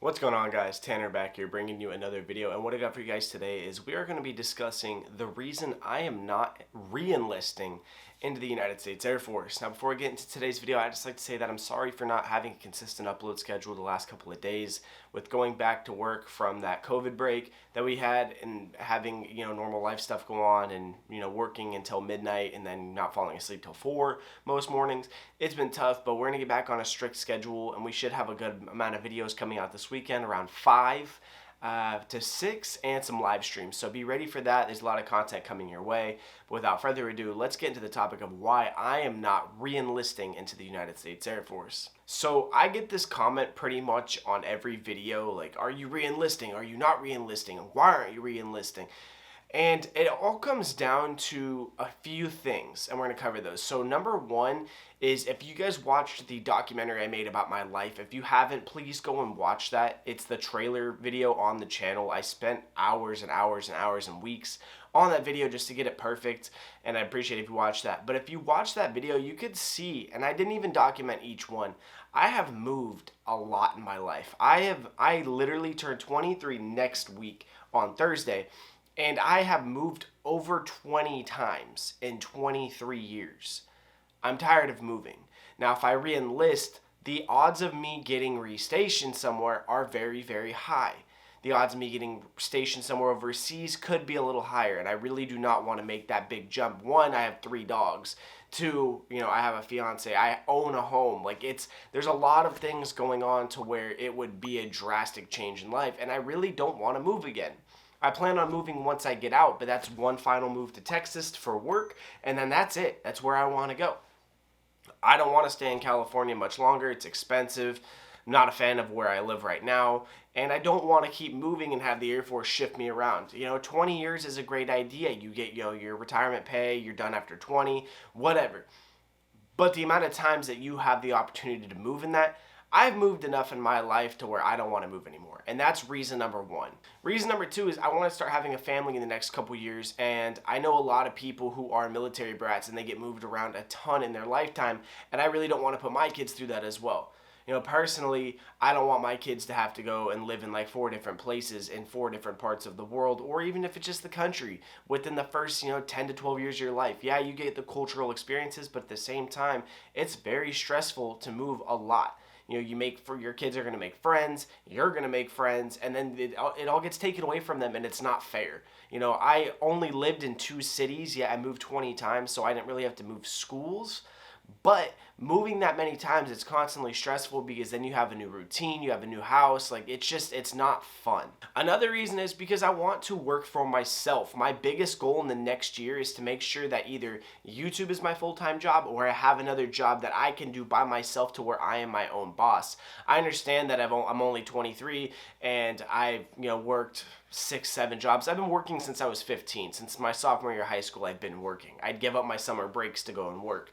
What's going on, guys? Tanner back here bringing you another video, and what I got for you guys today is we are going to be discussing the reason I am not re-enlisting into the United States Air Force. Now, before I get into today's video, I'd just like to say that I'm sorry for not having a consistent upload schedule the last couple of days with going back to work from that COVID break that we had and having, normal life stuff go on and, working until midnight and then not falling asleep till 4 most mornings. It's been tough, but we're going to get back on a strict schedule, and we should have a good amount of videos coming out this weekend, around 5 to 6, and some live streams. So be ready for that. There's a lot of content coming your way. But without further ado, let's get into the topic of why I am not re-enlisting into the United States Air Force. So I get this comment pretty much on every video, like, are you re-enlisting? Are you not re-enlisting? Why aren't you re-enlisting? And it all comes down to a few things, and we're going to cover those. So number one is, if you guys watched the documentary I made about my life, if you haven't, please go and watch that. It's the trailer video on the channel. I spent hours and hours and hours and weeks on that video just to get it perfect, and I appreciate if you watch that. But if you watch that video, you could see, and I didn't even document each one, I have moved a lot in my life. I literally turned 23 next week on Thursday. And I have moved over 20 times in 23 years. I'm tired of moving. Now, if I re-enlist, the odds of me getting restationed somewhere are very, very high. The odds of me getting stationed somewhere overseas could be a little higher, and I really do not want to make that big jump. One, I have 3 dogs. 2, I have a fiance. I own a home. There's a lot of things going on to where it would be a drastic change in life, and I really don't want to move again. I plan on moving once I get out, but that's one final move to Texas for work, and then that's it. That's where I want to go. I don't want to stay in California much longer. It's expensive. I'm not a fan of where I live right now, and I don't want to keep moving and have the Air Force shift me around. 20 years is a great idea. You get, your retirement pay, you're done after 20, whatever. But the amount of times that you have the opportunity to move in that, I've moved enough in my life to where I don't want to move anymore. And that's reason number one. Reason number two is I want to start having a family in the next couple years. And I know a lot of people who are military brats and they get moved around a ton in their lifetime. And I really don't want to put my kids through that as well. Personally, I don't want my kids to have to go and live in like 4 different places in 4 different parts of the world, or even if it's just the country within the first, 10 to 12 years of your life. Yeah, you get the cultural experiences, but at the same time, it's very stressful to move a lot. Your kids are going to make friends, you're going to make friends, and then it all gets taken away from them, and it's not fair. I only lived in 2 cities. Yeah, I moved 20 times, so I didn't really have to move schools. But moving that many times, it's constantly stressful because then you have a new routine, you have a new house. It's not fun. Another reason is because I want to work for myself. My biggest goal in the next year is to make sure that either YouTube is my full-time job or I have another job that I can do by myself to where I am my own boss. I understand that I'm only 23 and I've worked 6, 7 jobs. I've been working since I was 15. Since my sophomore year of high school, I've been working. I'd give up my summer breaks to go and work.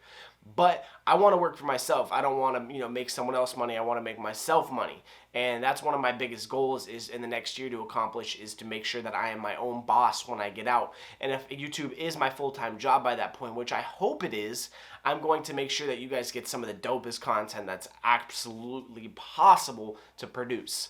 But I want to work for myself. I don't want to, make someone else money. I want to make myself money. And that's one of my biggest goals is in the next year to accomplish, is to make sure that I am my own boss when I get out. And if YouTube is my full-time job by that point, which I hope it is, I'm going to make sure that you guys get some of the dopest content that's absolutely possible to produce.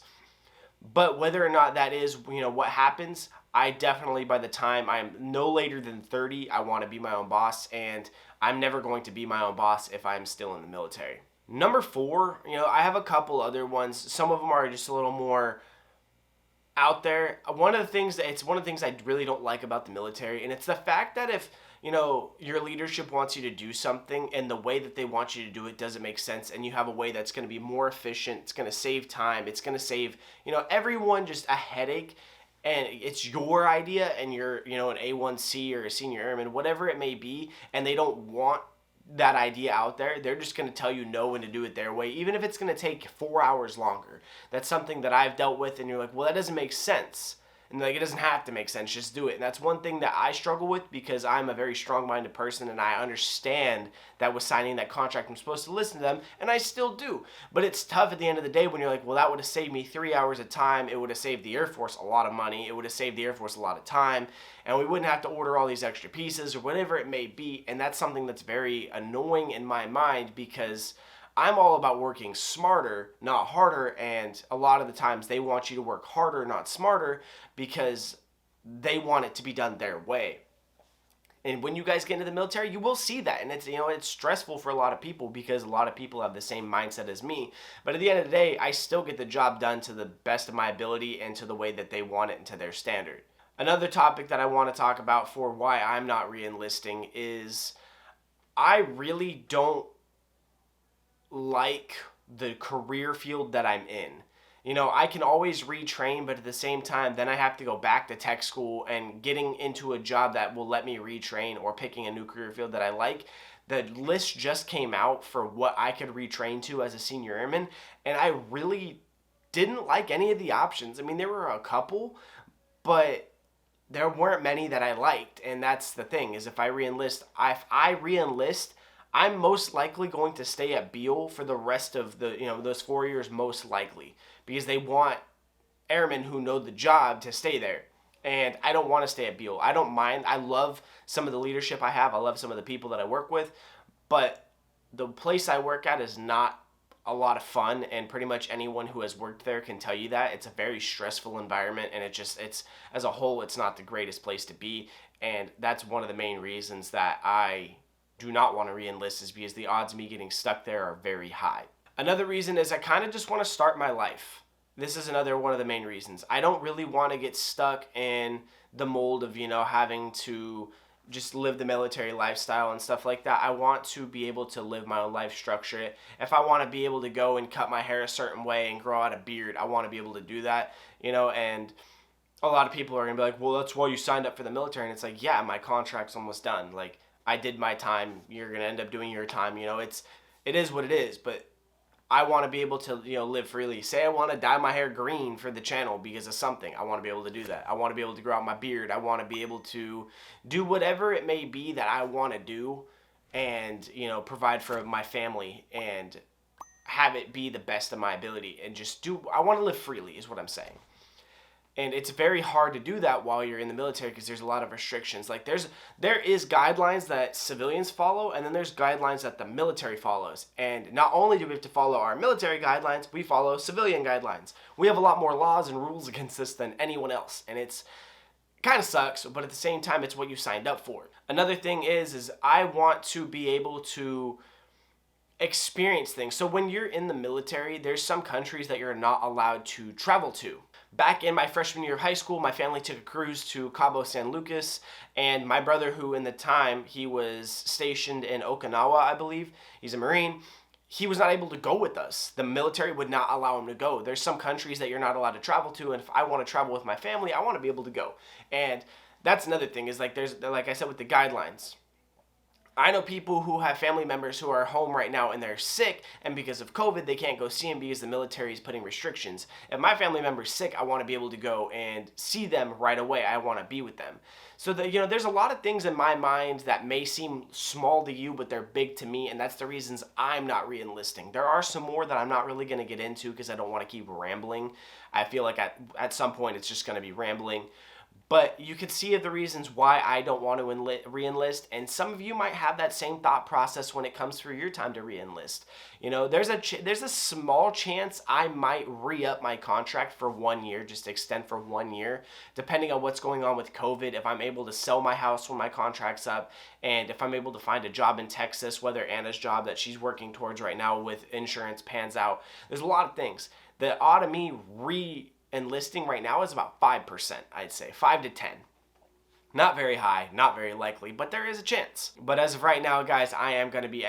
But whether or not that is, what happens, I definitely, by the time I'm no later than 30, I want to be my own boss, and I'm never going to be my own boss if I'm still in the military. Number 4, I have a couple other ones. Some of them are just a little more out there. One of the things I really don't like about the military, and it's the fact that if your leadership wants you to do something and the way that they want you to do it doesn't make sense, and you have a way that's going to be more efficient, it's going to save time, it's going to save, everyone just a headache, and it's your idea and you're, an A1C or a senior airman, whatever it may be, and they don't want that idea out there, they're just going to tell you no and to do it their way, even if it's going to take 4 hours longer. That's something that I've dealt with, and you're like, well, that doesn't make sense. And it doesn't have to make sense, just do it. And that's one thing that I struggle with because I'm a very strong-minded person and I understand that with signing that contract I'm supposed to listen to them, and I still do. But it's tough at the end of the day when you're like, well, that would have saved me 3 hours of time, it would have saved the Air Force a lot of money, it would have saved the Air Force a lot of time, and we wouldn't have to order all these extra pieces or whatever it may be. And that's something that's very annoying in my mind because I'm all about working smarter, not harder, and a lot of the times they want you to work harder, not smarter, because they want it to be done their way. And when you guys get into the military, you will see that. And it's, it's stressful for a lot of people because a lot of people have the same mindset as me. But at the end of the day, I still get the job done to the best of my ability and to the way that they want it and to their standard. Another topic that I want to talk about for why I'm not re-enlisting is I really don't like the career field that I'm in. I can always retrain, but at the same time, then I have to go back to tech school and getting into a job that will let me retrain or picking a new career field that I like. The list just came out for what I could retrain to as a senior airman, and I really didn't like any of the options. I mean, there were a couple, but there weren't many that I liked, and that's the thing, is if I re-enlist, I'm most likely going to stay at Beale for the rest of the, those 4 years, most likely, because they want airmen who know the job to stay there. And I don't want to stay at Beale. I don't mind. I love some of the leadership I have. I love some of the people that I work with, but the place I work at is not a lot of fun, and pretty much anyone who has worked there can tell you that. It's a very stressful environment, and it's as a whole, it's not the greatest place to be, and that's one of the main reasons that I do not want to re-enlist, is because the odds of me getting stuck there are very high. Another reason is I kind of just want to start my life. This is another one of the main reasons. I don't really want to get stuck in the mold of, having to just live the military lifestyle and stuff like that. I want to be able to live my own life, structure it. If I want to be able to go and cut my hair a certain way and grow out a beard, I want to be able to do that, and a lot of people are going to be like, well, that's why you signed up for the military. And it's like, yeah, my contract's almost done. Like, I did my time. You're going to end up doing your time. It is what it is, but I want to be able to, live freely. Say I want to dye my hair green for the channel because of something. I want to be able to do that. I want to be able to grow out my beard. I want to be able to do whatever it may be that I want to do and, provide for my family and have it be the best of my ability and I want to live freely is what I'm saying. And it's very hard to do that while you're in the military because there's a lot of restrictions. Like there is guidelines that civilians follow, and then there's guidelines that the military follows. And not only do we have to follow our military guidelines, we follow civilian guidelines. We have a lot more laws and rules against this than anyone else, and it's kind of sucks, but at the same time, it's what you signed up for. Another thing is I want to be able to experience things. So when you're in the military, there's some countries that you're not allowed to travel to. Back in my freshman year of high school, my family took a cruise to Cabo San Lucas, and my brother, who in the time, he was stationed in Okinawa, I believe, he's a Marine, he was not able to go with us. The military would not allow him to go. There's some countries that you're not allowed to travel to, and if I want to travel with my family, I want to be able to go. And that's another thing, is like I said, with the guidelines. I know people who have family members who are home right now and they're sick, and because of COVID, they can't go see them because the military is putting restrictions. If my family member's sick, I want to be able to go and see them right away. I want to be with them. So there's a lot of things in my mind that may seem small to you, but they're big to me, and that's the reasons I'm not re-enlisting. There are some more that I'm not really going to get into because I don't want to keep rambling. I feel like at some point it's just going to be rambling. But you can see the reasons why I don't want to re-enlist, and some of you might have that same thought process when it comes through your time to re-enlist. There's a small chance I might re-up my contract for 1 year, just extend for 1 year, depending on what's going on with COVID, if I'm able to sell my house when my contract's up, and if I'm able to find a job in Texas, whether Anna's job that she's working towards right now with insurance pans out. There's a lot of things. The odd of me enlisting right now is about 5%, I'd say, 5 to 10. Not very high, not very likely, but there is a chance. But as of right now, guys, I am going to be,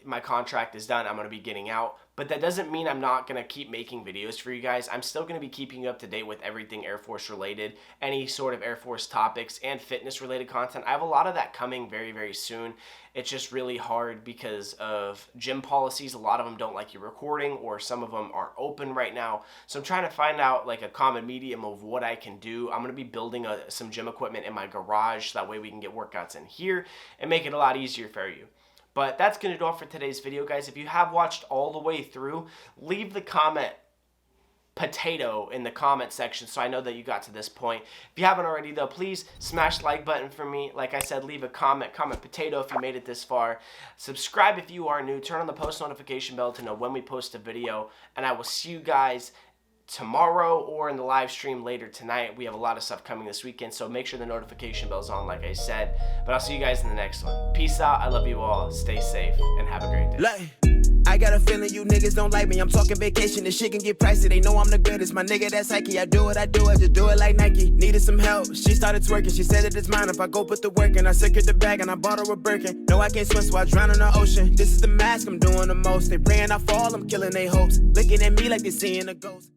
my contract is done. I'm going to be getting out. But that doesn't mean I'm not going to keep making videos for you guys. I'm still going to be keeping you up to date with everything Air Force related, any sort of Air Force topics and fitness related content. I have a lot of that coming very, very soon. It's just really hard because of gym policies. A lot of them don't like you recording, or some of them aren't open right now. So I'm trying to find out like a common medium of what I can do. I'm going to be building some gym equipment in my garage, so that way we can get workouts in here and make it a lot easier for you. But that's going to do it for today's video, guys. If you have watched all the way through, leave the comment potato in the comment section so I know that you got to this point. If you haven't already though, please smash the like button for me. Like I said, leave a comment potato if you made it this far. Subscribe if you are new. Turn on the post notification bell to know when we post a video. And I will see you guys tomorrow or in the live stream later tonight. We have a lot of stuff coming this weekend, so make sure the notification bell's on like I said. But I'll see you guys in the next one. Peace out. I love you all. Stay safe and have a great day. I got a feeling you niggas don't like me. I'm talking vacation, this shit can get pricey. They know I'm the greatest, my nigga, that's Nike. I do it, just do it like Nike. Needed some help, she started twerking. She said that it's mine if I go put the work in. I secured the bag and I bought her a Birkin. No, I can't swim, so I drown in the ocean. This is the mask, I'm doing the most. They praying I fall, I'm killing their hopes. Looking at me like they seeing a ghost.